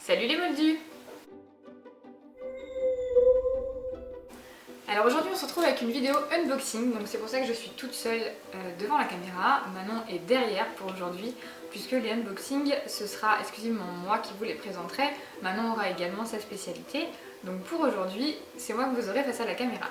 Salut les moldus! Alors aujourd'hui on se retrouve avec une vidéo unboxing, donc c'est pour ça que je suis toute seule devant la caméra. Manon est derrière pour aujourd'hui, puisque les unboxings ce sera exclusivement moi qui vous les présenterai. Manon aura également sa spécialité, donc pour aujourd'hui c'est moi que vous aurez face à la caméra.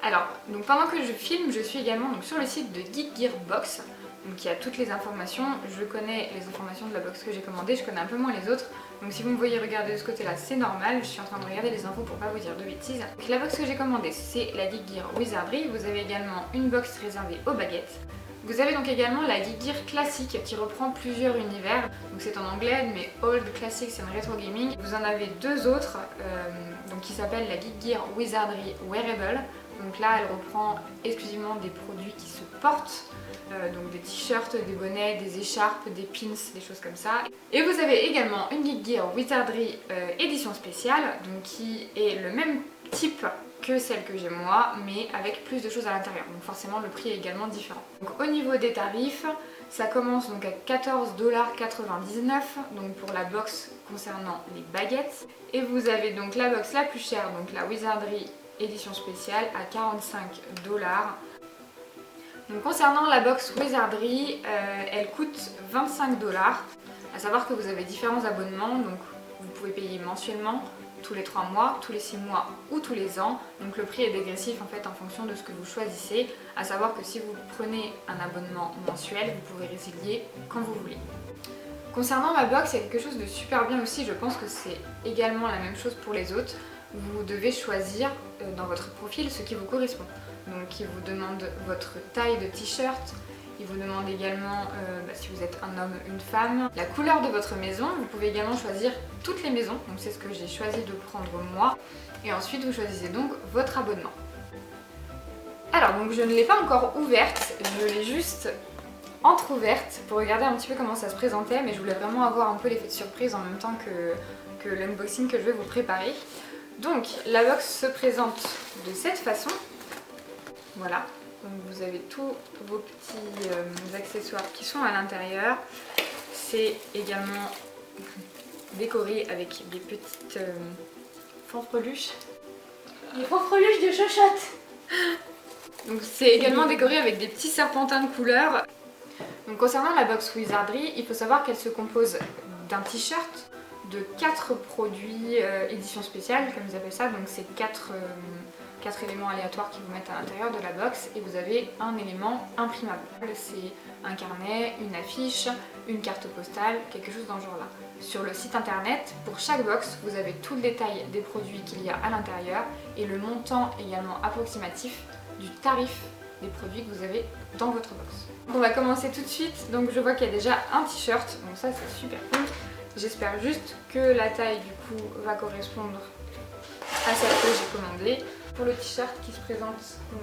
Alors, donc pendant que je filme, je suis également sur le site de Geek Gear Box. Donc il y a toutes les informations, je connais les informations de la box que j'ai commandée, je connais un peu moins les autres. Donc si vous me voyez regarder de ce côté-là, c'est normal, je suis en train de regarder les infos pour pas vous dire de bêtises. Donc la box que j'ai commandée, c'est la Geek Gear Wizardry. Vous avez également une box réservée aux baguettes. Vous avez donc également la Geek Gear classique qui reprend plusieurs univers. Donc c'est en anglais, mais Old Classics and Retro Gaming. Vous en avez deux autres qui s'appellent la Geek Gear Wizardry Wearable. Donc là, elle reprend exclusivement des produits qui se portent, donc des t-shirts, des bonnets, des écharpes, des pins, des choses comme ça. Et vous avez également une Geek Gear Wizardry édition spéciale, donc qui est le même type que celle que j'ai moi, mais avec plus de choses à l'intérieur. Donc forcément, le prix est également différent. Donc au niveau des tarifs, ça commence donc à 14,99 $, donc pour la box concernant les baguettes. Et vous avez donc la box la plus chère, donc la Wizardry édition spéciale à 45 $. Donc concernant la box Wizardry, elle coûte 25 $. À savoir que vous avez différents abonnements, donc vous pouvez payer mensuellement, tous les 3 mois, tous les 6 mois ou tous les ans. Donc le prix est dégressif en fait en fonction de ce que vous choisissez. À savoir que si vous prenez un abonnement mensuel, vous pouvez résilier quand vous voulez. Concernant ma box, il y a quelque chose de super bien aussi, je pense que c'est également la même chose pour les autres. Vous devez choisir dans votre profil ce qui vous correspond. Donc il vous demande votre taille de t-shirt, il vous demande également si vous êtes un homme, une femme, la couleur de votre maison. Vous pouvez également choisir toutes les maisons, donc c'est ce que j'ai choisi de prendre moi. Et ensuite vous choisissez donc votre abonnement. Alors donc je ne l'ai pas encore ouverte, je l'ai juste entrouverte pour regarder un petit peu comment ça se présentait, mais je voulais vraiment avoir un peu l'effet de surprise en même temps que l'unboxing que je vais vous préparer. Donc la box se présente de cette façon, voilà, donc vous avez tous vos petits accessoires qui sont à l'intérieur. C'est également décoré avec des petites fanfreluches. Les fanfreluches de Chochotte. Donc c'est également décoré avec des petits serpentins de couleurs. Donc concernant la box Wizardry, il faut savoir qu'elle se compose d'un t-shirt, de 4 produits édition spéciale, comme ils appellent ça, donc c'est 4 éléments aléatoires qui vous mettent à l'intérieur de la box, et vous avez un élément imprimable. C'est un carnet, une affiche, une carte postale, quelque chose dans ce genre là. Sur le site internet, pour chaque box, vous avez tout le détail des produits qu'il y a à l'intérieur et le montant également approximatif du tarif des produits que vous avez dans votre box. On va commencer tout de suite, donc je vois qu'il y a déjà un t-shirt, donc ça c'est super cool. J'espère juste que la taille du coup va correspondre à celle que j'ai commandée. Pour le t-shirt qui se présente donc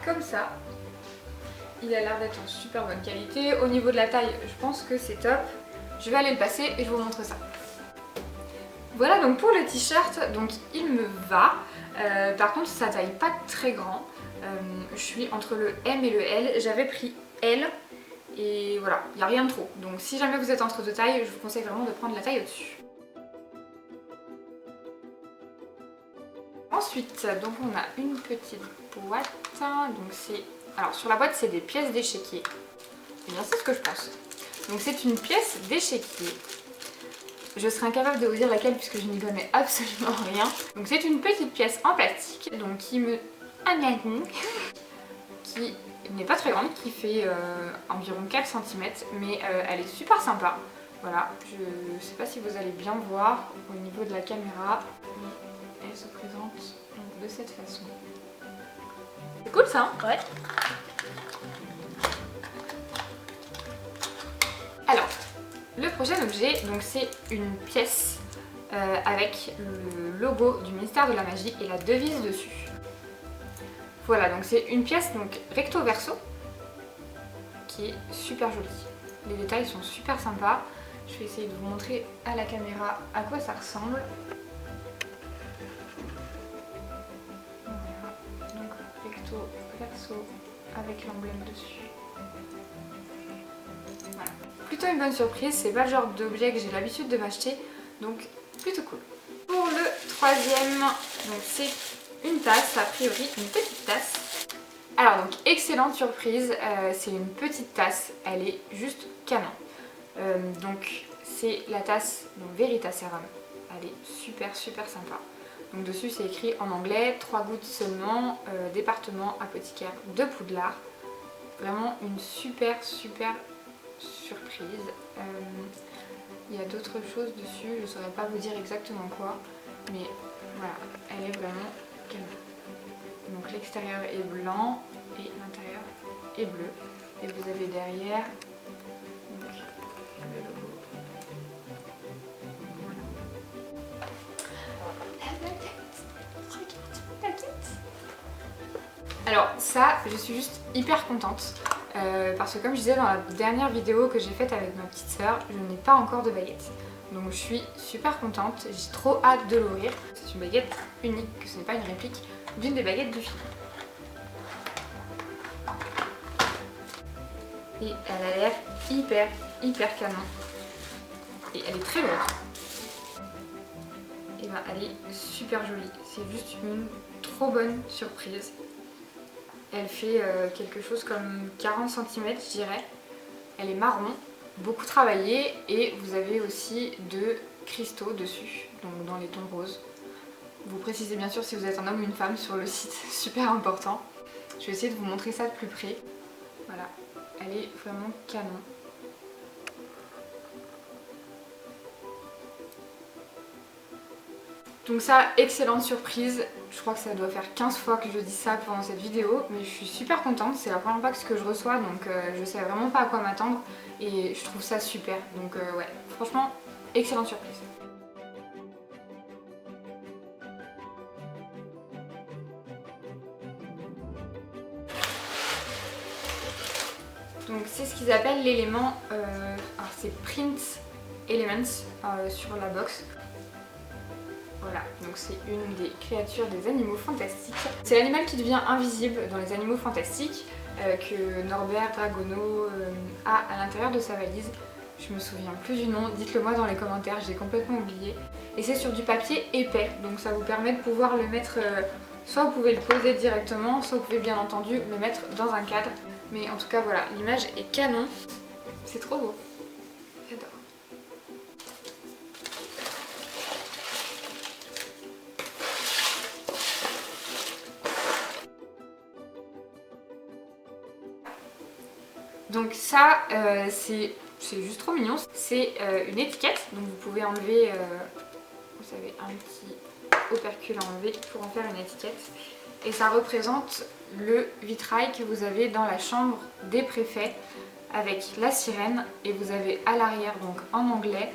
comme ça, il a l'air d'être en super bonne qualité. Au niveau de la taille, je pense que c'est top. Je vais aller le passer et je vous montre ça. Voilà donc pour le t-shirt, donc il me va. Par contre sa taille pas très grand. Je suis entre le M et le L. J'avais pris L. Et voilà, il n'y a rien de trop. Donc si jamais vous êtes entre deux tailles, je vous conseille vraiment de prendre la taille au-dessus. Ensuite, donc on a une petite boîte. Donc c'est, alors sur la boîte c'est des pièces d'échiquier. Et bien c'est ce que je pense. Donc c'est une pièce d'échiquier. Je serais incapable de vous dire laquelle puisque je n'y connais absolument rien. Donc c'est une petite pièce en plastique, donc qui n'est pas très grande, qui fait environ 4 cm, mais elle est super sympa. Voilà, je sais pas si vous allez bien voir au niveau de la caméra, mais elle se présente donc de cette façon. C'est cool ça, hein? Ouais. Alors, le prochain objet, donc c'est une pièce avec le logo du ministère de la magie et la devise dessus. Voilà, donc c'est une pièce donc recto verso qui est super jolie. Les détails sont super sympas. Je vais essayer de vous montrer à la caméra à quoi ça ressemble. Voilà, donc recto verso avec l'emblème dessus. Voilà. plutôt une bonne surprise, c'est pas le genre d'objet que j'ai l'habitude de m'acheter, donc plutôt cool. Pour le troisième, donc c'est une tasse, a priori une petite tasse. Alors donc excellente surprise, c'est une petite tasse, elle est juste canon. Donc c'est la tasse Veritaserum, elle est super sympa. Donc dessus c'est écrit en anglais, 3 gouttes seulement, département apothicaire de Poudlard. Vraiment une super surprise. Il y a d'autres choses dessus, je ne saurais pas vous dire exactement quoi, mais voilà, elle est vraiment canon. Donc l'extérieur est blanc et l'intérieur est bleu. Et vous avez derrière donc, le logo. Alors ça, je suis juste hyper contente parce que comme je disais dans la dernière vidéo que j'ai faite avec ma petite sœur, je n'ai pas encore de baguette. Donc je suis super contente, j'ai trop hâte de l'ouvrir. C'est une baguette unique, ce n'est pas une réplique d'une des baguettes du film. Et elle a l'air hyper canon. Et elle est très lourde. Et ben elle est super jolie, c'est juste une trop bonne surprise. Elle fait quelque chose comme 40 cm je dirais. Elle est marron, beaucoup travaillée et vous avez aussi 2 cristaux dessus, donc dans les tons roses. Vous précisez bien sûr si vous êtes un homme ou une femme sur le site, super important. Je vais essayer de vous montrer ça de plus près. Voilà, elle est vraiment canon. Donc ça, excellente surprise. Je crois que ça doit faire 15 fois que je dis ça pendant cette vidéo, mais je suis super contente. C'est la première fois que je reçois, donc je sais vraiment pas à quoi m'attendre et je trouve ça super. Donc ouais, franchement, excellente surprise. Donc c'est ce qu'ils appellent l'élément, alors c'est Print Elements sur la box. Voilà, donc c'est une des créatures des animaux fantastiques. C'est l'animal qui devient invisible dans les animaux fantastiques que Norbert Dragono a à l'intérieur de sa valise. Je me souviens plus du nom, dites-le moi dans les commentaires, j'ai complètement oublié. Et c'est sur du papier épais, donc ça vous permet de pouvoir le mettre, soit vous pouvez le poser directement, soit vous pouvez bien entendu le mettre dans un cadre. Mais en tout cas voilà, l'image est canon, c'est trop beau, j'adore. Donc ça, c'est juste trop mignon. C'est une étiquette, donc vous pouvez enlever, vous avez un petit opercule à enlever pour en faire une étiquette. Et ça représente le vitrail que vous avez dans la chambre des préfets avec la sirène. Et vous avez à l'arrière, donc en anglais,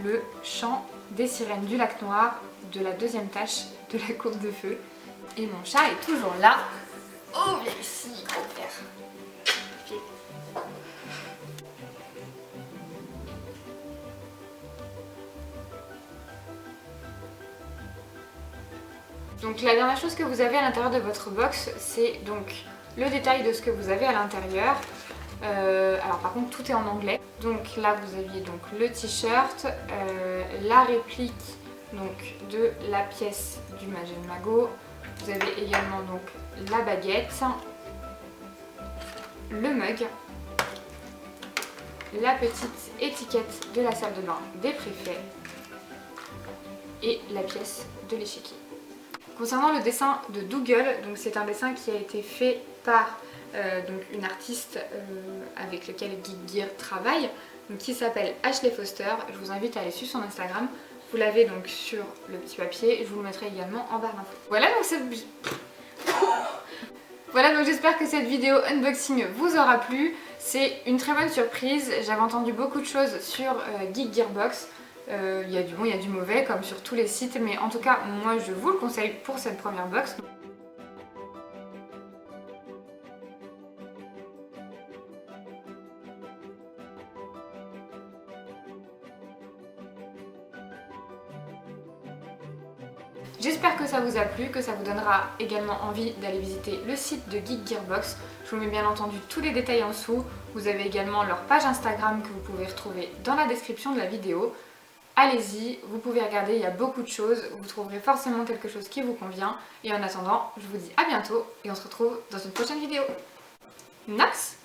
le chant des sirènes du lac noir de la 2e tâche de la courbe de feu. Et mon chat est toujours là. Oh, viens ici, mon père. Donc la dernière chose que vous avez à l'intérieur de votre box, c'est donc le détail de ce que vous avez à l'intérieur. Alors par contre tout est en anglais. Donc là vous aviez donc le t-shirt, la réplique donc de la pièce du Majel Mago. Vous avez également donc la baguette, le mug, la petite étiquette de la salle de bain des préfets et la pièce de l'échiquier. Concernant le dessin de Dougal, donc c'est un dessin qui a été fait par donc une artiste avec laquelle Geek Gear travaille, donc qui s'appelle Ashley Foster. Je vous invite à aller suivre son Instagram. Vous l'avez donc sur le petit papier, je vous le mettrai également en barre d'infos. Voilà donc j'espère que cette vidéo unboxing vous aura plu. C'est une très bonne surprise. J'avais entendu beaucoup de choses sur Geek Gear Box. Il y a du bon, il y a du mauvais comme sur tous les sites, mais en tout cas moi je vous le conseille pour cette première box. J'espère que ça vous a plu, que ça vous donnera également envie d'aller visiter le site de Geek Gear Box. Je Je vous mets bien entendu tous les détails en dessous. Vous avez également leur page Instagram que vous pouvez retrouver dans la description de la vidéo. Allez-y, vous pouvez regarder, il y a beaucoup de choses, vous trouverez forcément quelque chose qui vous convient. Et en attendant, je vous dis à bientôt et on se retrouve dans une prochaine vidéo. Nox!